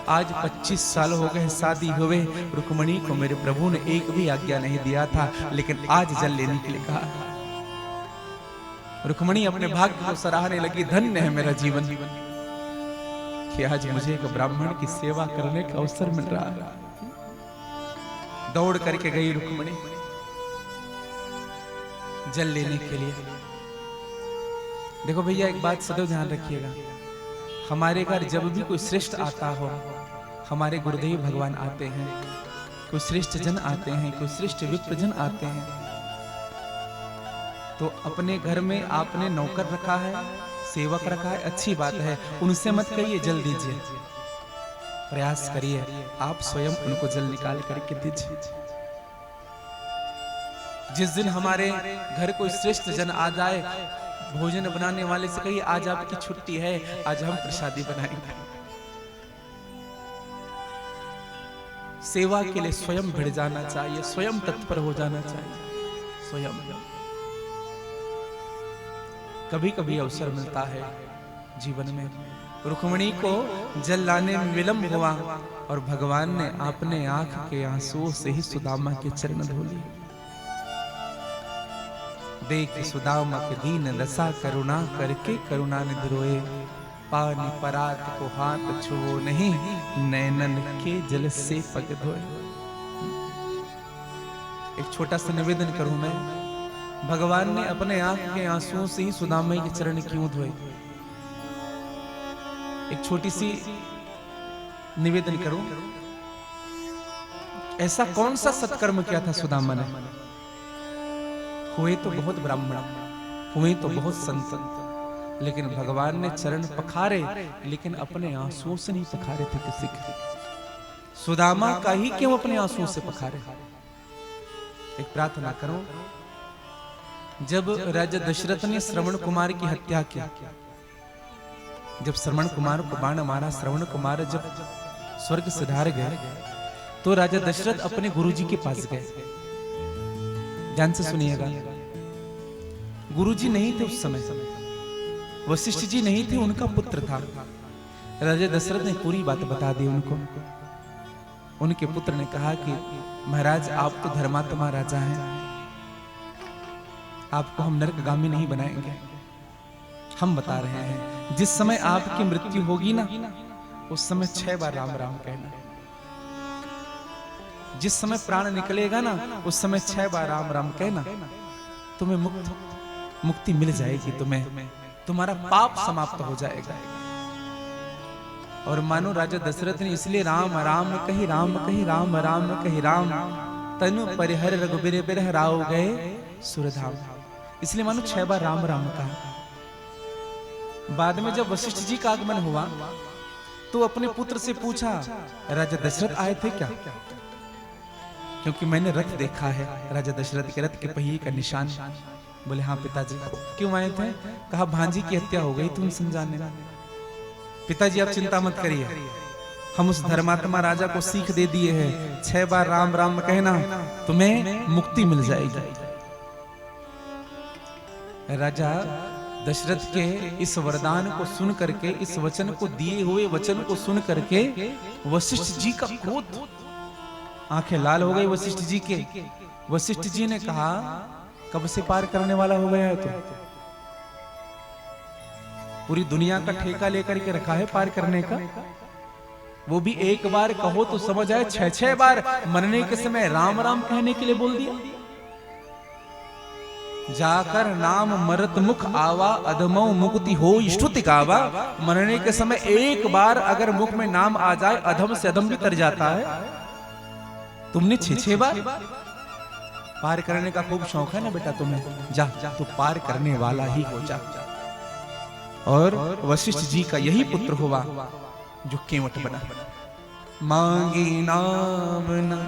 आज 25 साल हो गए शादी हुए, रुक्मणी को मेरे प्रभु ने एक भी आज्ञा नहीं दिया था, लेकिन आज जल लेने के लिए कहा। रुक्मणी अपने भाग्य को सराहने लगी, धन्य है मेरा जीवन कि आज मुझे एक ब्राह्मण की सेवा करने का अवसर मिल रहा है। दौड़ करके गई रुक्मणी जल लेने के लिए। देखो भैया, एक बात सदैव ध्यान रखिएगा, हमारे घर जब भी कोई श्रेष्ठ आता हो, हमारे गुरुदेव भगवान आते हैं, कोई श्रेष्ठ जन आते हैं, कोई श्रेष्ठ विप्रजन आते हैं, तो अपने घर में आपने नौकर रखा है, सेवक रखा है, अच्छी बात है, उनसे मत कहिए जल दीजिए। प्रयास करिए, आप स्वयं उनको जल निकाल करके दीजिए। जिस दिन हमारे घर कोई श्रेष्ठ जन आ जाए, भोजन बनाने वाले से कहिए आज आपकी छुट्टी है, आज हम प्रसादी बनाएंगे। सेवा के लिए स्वयं भिड़ जाना चाहिए, स्वयं तत्पर हो जाना चाहिए, स्वयं। कभी कभी अवसर मिलता है जीवन में, रुक्मिणी को जल लाने में विलंब हुआ और भगवान ने अपने आंख के आंसुओं से ही सुदामा के चरण धो लिए। देख सुदामा के दीन दशा करुणा करके करुणा निधि रोए, पानी परात को हाथ छुओ नहीं, नैनन के जल से पग धोए। एक छोटा सा निवेदन करूं मैं, भगवान ने अपने आंख के आंसुओं से ही सुदामा के चरण क्यों धोए? एक छोटी सी निवेदन करूं, ऐसा कौन सा सत्कर्म किया था सुदामा ने? हुए तो बहुत ब्राह्मण, हुए तो बहुत संत, लेकिन भगवान ने चरण पखारे, लेकिन अपने आंसुओं से नहीं पखारे थे किसी के। सुदामा का ही क्यों अपने आंसुओं से पखारे? एक प्रार्थना करो, जब राजा दशरथ ने श्रवण कुमार की हत्या की, जब श्रवण कुमार को बाण मारा, श्रवण कुमार जब स्वर्ग सिधार गए, तो राजा दशरथ अपने गुरुजी के पास गए। ध्यान से सुनिएगा, गुरुजी नहीं थे उस समय, वशिष्ठ जी नहीं थे, उनका पुत्र था। राजा दशरथ ने पूरी बात बता दी उनको। उनके पुत्र ने कहा कि महाराज आप तो धर्मात्मा राजा हैं, आपको हम नरकगामी नहीं बनाएंगे। हम बता रहे हैं, जिस समय आपकी मृत्यु होगी ना, उस समय 6 बार राम राम कहना। जिस समय प्राण निकलेगा ना, उस समय 6 बार राम राम कहना, तुम्हें मुक्ति मिल जाएगी, तुम्हारा पाप समाप्त हो जाएगा। और मानो राजा दशरथ ने इसलिए राम राम कही, राम कही, राम राम कही, राम तनु परिहर रघुबीर बिरह राव गए सुरधाम, इसलिए मानो 6 बार राम राम कहा। बाद में जब वशिष्ठ जी का आगमन हुआ, तो अपने पुत्र से पूछा, राजा दशरथ आए थे क्या? क्योंकि मैंने रथ देखा है, राजा दशरथ के रथ के पहिए का निशान। बोले हाँ पिताजी। क्यों आए थे? कहा भांजी की हत्या हो गई तुम समझाने। पिताजी आप चिंता मत करिए, हम उस धर्मात्मा राजा को सीख दे दिए हैं, 6 बार राम राम कहना, तुम्हें मुक्ति मिल जाएगी। राजा दशरथ के इस वरदान को सुन करके, इस वचन को, दिए हुए वचन को सुन करके वशिष्ठ जी का क्रोध, आंखें लाल हो गई वशिष्ठ जी के। वशिष्ठ जी ने कहा कब से पार करने वाला हो गया है? तो पूरी दुनिया का ठेका लेकर के रखा है पार करने का, वो भी एक बार कहो तो समझ आए, 6 बार मरने के समय राम राम कहने के लिए बोल दिया। जाकर नाम मरत मुख आवा, अधमो मुक्ति हो स्तुति गावा। मरने के समय एक बार अगर मुख में नाम आ जाए, अधम से अधम भी तर जाता है। तुमने 6 बार पार करने का खूब शौक है ना बेटा तुम्हें, जा तो पार करने वाला ही हो जा। और वशिष्ठ जी का यही पुत्र हुआ जो केवट बना। मांगी नाम न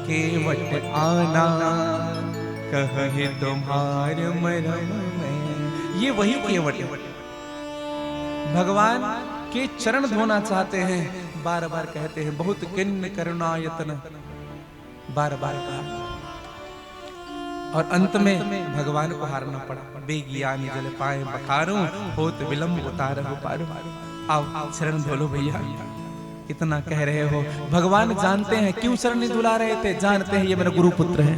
केवट आना, कहे तुम्हार मरम में। ये वही केवट भगवान के चरण धोना चाहते हैं, बार बार कहते हैं, बहुत किन्न करुणायतन, बार बार कहा। और अंत में भगवान को हारना पड़ा। बेगियानी जल पाए बखारूं, होत विलंब उतारहु पारू। आओ शरण धो लो भैया, इतना कह रहे हो। भगवान जानते हैं क्यों चरण नहीं धुला रहे थे, जानते हैं ये मेरा गुरु पुत्र है,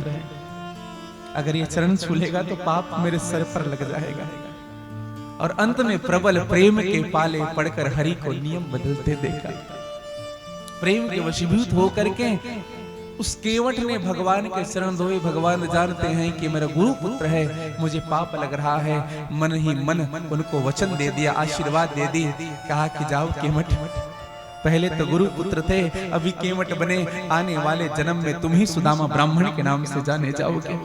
अगर ये चरण छूलेगा तो पाप मेरे सर पर लग जाएगा। और अंत में प्रबल प्रेम के पाले पड़कर हरि को नियम बदलते देखा। प्रेम के वशीभूत होकर के उस केवट ने भगवान के चरण धोए। भगवान जानते हैं कि मेरा गुरु पुत्र है, मुझे पाप लग रहा है। मन ही मन उनको वचन दे दिया, आशीर्वाद दे दी। कहा कि जाओ केवट, पहले तो गुरु पुत्र थे, अभी केवट बने, आने वाले जन्म में तुम ही सुदामा ब्राह्मण के नाम से जाने जाओगे।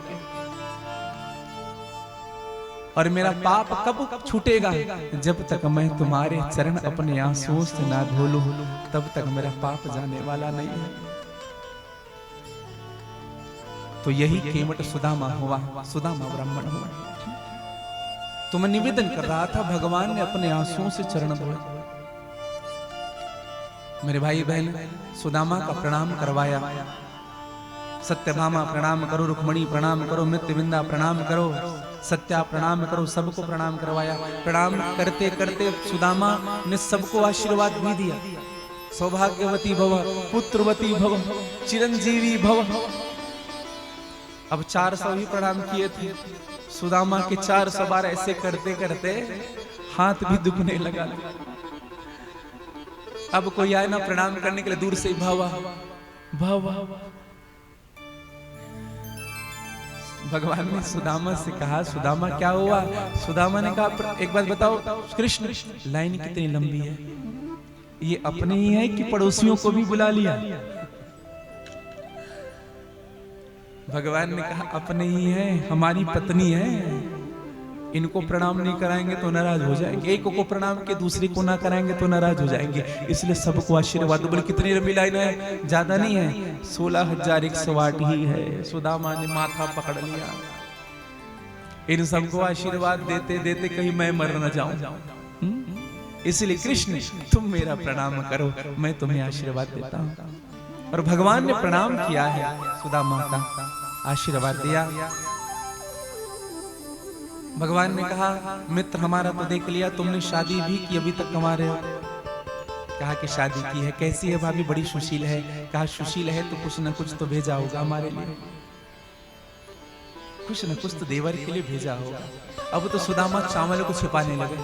और मेरा पाप कब छूटेगा? जब तक मैं तुम्हारे चरण अपने आंसुओं से ना धो लूं, तब तक मेरा पाप जाने वाला नहीं है। तो यही केवट सुदामा हुआ, सुदामा ब्राह्मण हुआ। तो मैं निवेदन कर रहा था, भगवान ने अपने आंसुओं से चरण धोए। मेरे भाई बहन, सुदामा का प्रणाम करवाया। सत्यभामा प्रणाम करो, रुक्मणी प्रणाम करो, मृत्युविंदा प्रणाम करो, सत्या प्रणाम करो, सबको प्रणाम करवाया। प्रणाम करते करते सुदामा ने सबको आशीर्वाद भी दिया। सौभाग्यवती भव, पुत्रवती भव, चिरंजीवी भव। अब 400 ही प्रणाम किए थे। सुदामा के 400 बार ऐसे करते करते हाथ भी दुखने लगा। अब कोई आए ना प्रणाम करने के लिए, दूर से भावा भावा। भगवान ने सुदामा से कहा, सुदामा क्या हुआ? सुदामा ने कहा, एक बात बताओ कृष्ण, लाइन कितनी लंबी है? ये अपने ही है कि पड़ोसियों को भी बुला लिया? भगवान ने कहा, अपने ही है, हमारी पत्नी है, इनको प्रणाम नहीं कराएंगे तो नाराज हो जाएंगे। एक को प्रणाम के दूसरे को ना कराएंगे तो नाराज हो जाएंगे, इसलिए सबको आशीर्वाद दो। बोले कितनी लंबी लाइन है? ज्यादा नहीं है, 16,108 ही है। सुदामा ने माथा पकड़ लिया। इन सबको आशीर्वाद देते देते कहीं मैं मर न जाऊं, इसलिए कृष्ण तुम मेरा प्रणाम करो, मैं तुम्हें आशीर्वाद देता हूं। और भगवान ने प्रणाम किया है, सुदामा का आशीर्वाद दिया। भगवान ने कहा, मित्र हमारा तो देख लिया, तुमने शादी भी की, अभी तक कमा रहे हो। कहा कि शादी की है। कैसी है भाभी? बड़ी सुशील है। कहा सुशील है तो कुछ न कुछ तो भेजा होगा हमारे लिए, कुछ न कुछ तो देवर के लिए भेजा होगा। अब तो सुदामा चावल को छिपाने लगे।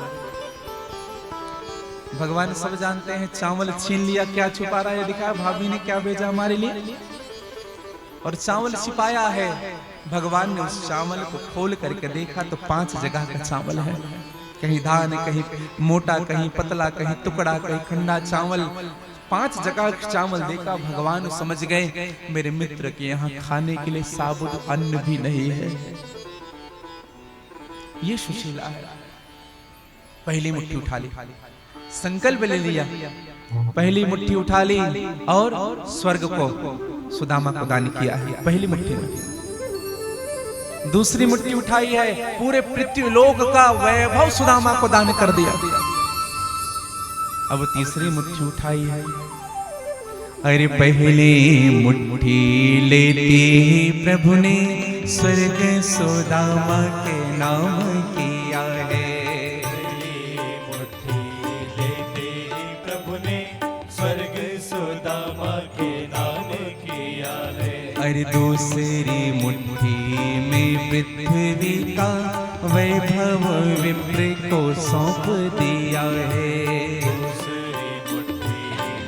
भगवान सब जानते हैं, चावल छीन लिया, क्या छुपा रहा है दिखा, भाभी ने क्या भेजा हमारे लिए, और चावल छिपाया है। भगवान ने उस चावल को खोल करके देखा तो 5 जगह का चावल है, कहीं धान, कहीं मोटा, कहीं पतला, कहीं टुकड़ा, कहीं खंडा चावल। 5 जगह चावल देखा। भगवान समझ गए मेरे मित्र के यहाँ खाने के लिए साबुत अन्न भी नहीं है, ये सुशीला है। पहली मुट्ठी उठा ली, संकल्प ले लिया, पहली मुट्ठी उठा ली और स्वर्ग को सुदामा को दान किया है, पहली मुट्ठी में। दूसरी मुट्ठी उठाई है, पूरे पृथ्वीलोक का वैभव सुदामा को दान कर दिया। अब तीसरी मुट्ठी उठाई है। अरे पहली मुट्ठी लेते प्रभु ने स्वर्ग सुदामा के नाम किया है।
मुट्ठी लेते प्रभु ने स्वर्ग सुदामा के नाम किया है।
अरे दूसरी मुट्ठी में पृथ्वी का वैभव विप्र को सौंप दिया है।
दूसरी मुट्ठी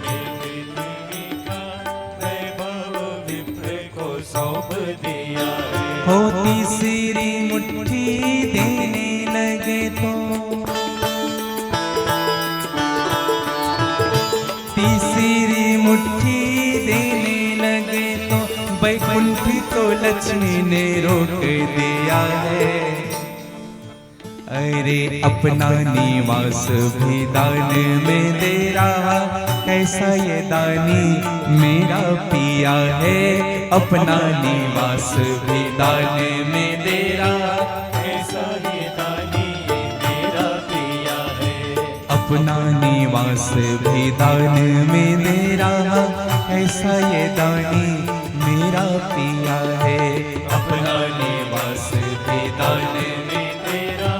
में पृथ्वी का वैभव विप्र को सौंप दिया है।
हो तीसरी मुट्ठी देने लगे तो, तीसरी मुट्ठी देने लगे तो वैकुंठ को लक्ष्मी ने रोक दिया है। अरे अपना निवास भी दान में दे रहा, कैसा ये दानी मेरा पिया है। अपना निवास भी दान में दे रहा,
कैसा ये दानी मेरा पिया है।
अपना निवास भी दान में दे रहा, कैसा ये दानी मेरा पिया है।
अपना निवास भी दान में तेरा,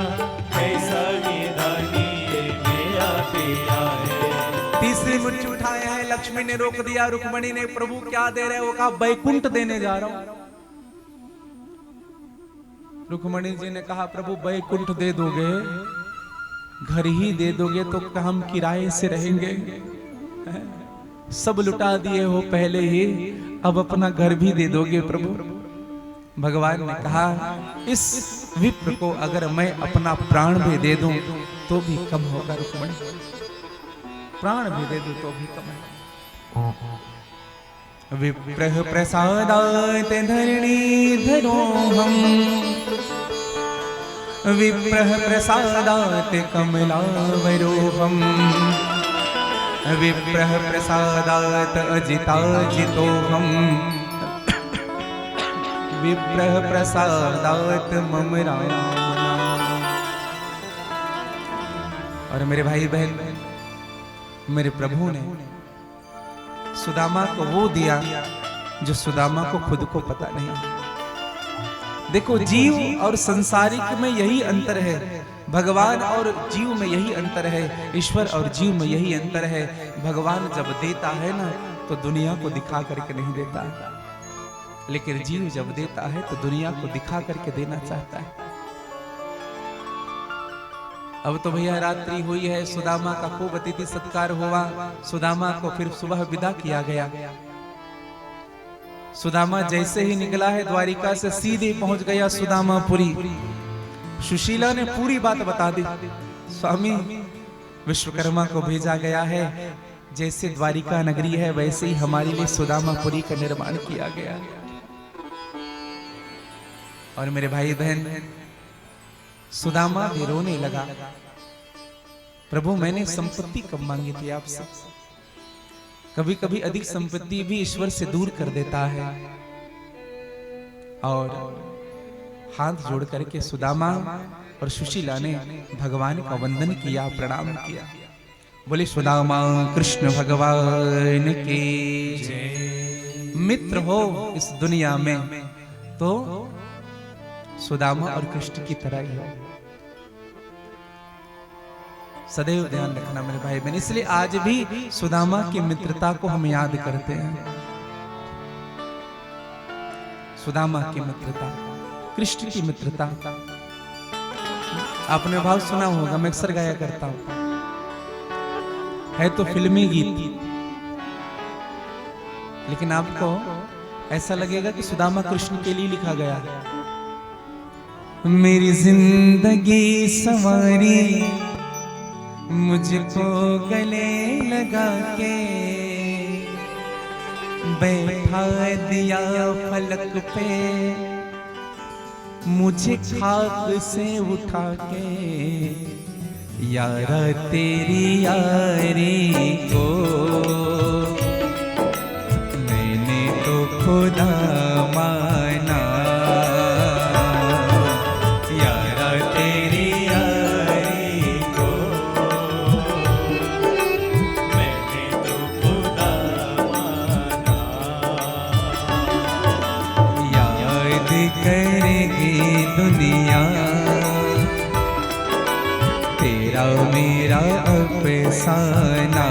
कैसा ये दानी मेरा पिया है।
तीसरी मुट्ठी उठाए हैं, लक्ष्मी ने रोक दिया। रुक्मणी ने, प्रभु क्या दे रहे हो? कहा बैकुंठ देने जा रहा हूं। रुक्मणी जी ने कहा, प्रभु बैकुंठ दे दोगे, घर ही दे दोगे तो हम किराए से रहेंगे? सब लुटा दिए हो पहले ही, अब अपना घर भी दे दोगे प्रभु? भगवान ने कहा, इस विप्र को अगर मैं अपना प्राण भी दे दूं तो भी कम होगा रुक्मणी, प्राण भी दे दूं तो भी कम है। विप्र प्रसादात धरणी धरो हम, विप्रः प्रसादात् कमलावरोहम् विप्रः प्रसादात् अजिताजितोऽहम् विप्रः प्रसादात् मम राम। और मेरे भाई बहन, मेरे प्रभु ने सुदामा को वो दिया जो सुदामा को खुद को पता नहीं। देखो, जीव और संसारिक में यही अंतर है, भगवान और जीव में यही अंतर है, ईश्वर और जीव में यही अंतर है। भगवान जब देता है ना तो दुनिया को दिखा करके नहीं देता, लेकिन जीव जब देता है तो दुनिया को दिखा करके देना चाहता है। अब तो भैया रात्रि हुई है, सुदामा का खूब अतिथि सत्कार हुआ। सुदामा को फिर सुबह विदा किया गया। सुदामा जैसे ही निकला है द्वारिका से, सीधे पहुंच गया सुदामापुरी। सुशीला ने पूरी बात बता दी। स्वामी, विश्वकर्मा को भेजा गया है, जैसे द्वारिका नगरी है वैसे ही हमारे लिए सुदामापुरी का निर्माण किया गया। और मेरे भाई बहन, सुदामा भी रोने लगा। प्रभु, मैंने संपत्ति कब मांगी थी आपसे? कभी कभी अधिक संपत्ति भी ईश्वर से दूर कर देता है। और हाथ जोड़ करके सुदामा और सुशीला ने भगवान का वंदन किया, प्रणाम किया। बोले सुदामा कृष्ण भगवान के जय। मित्र हो इस दुनिया में तो सुदामा और कृष्ण की तरह ही हो, सदैव ध्यान रखना मेरे भाई बहन। इसलिए आज भी सुदामा की मित्रता को हम याद करते हैं। सुदामा की मित्रता, कृष्ण की मित्रता। आपने भाव सुना होगा, मैं अक्सर गाया करता हूं। है तो फिल्मी गीत, लेकिन आपको ऐसा लगेगा कि सुदामा कृष्ण के लिए लिखा गया है। मेरी जिंदगी संवारी मुझको गले लगा के, बैठा दिया फलक पे मुझे खाक से उठा के। यारा तेरी यारी को मैंने तो खुदा माना। यारा तेरी यारी को
मैंने तो खुदा माना।
याद करेगी दुनिया तेरा मेरा अफसाना।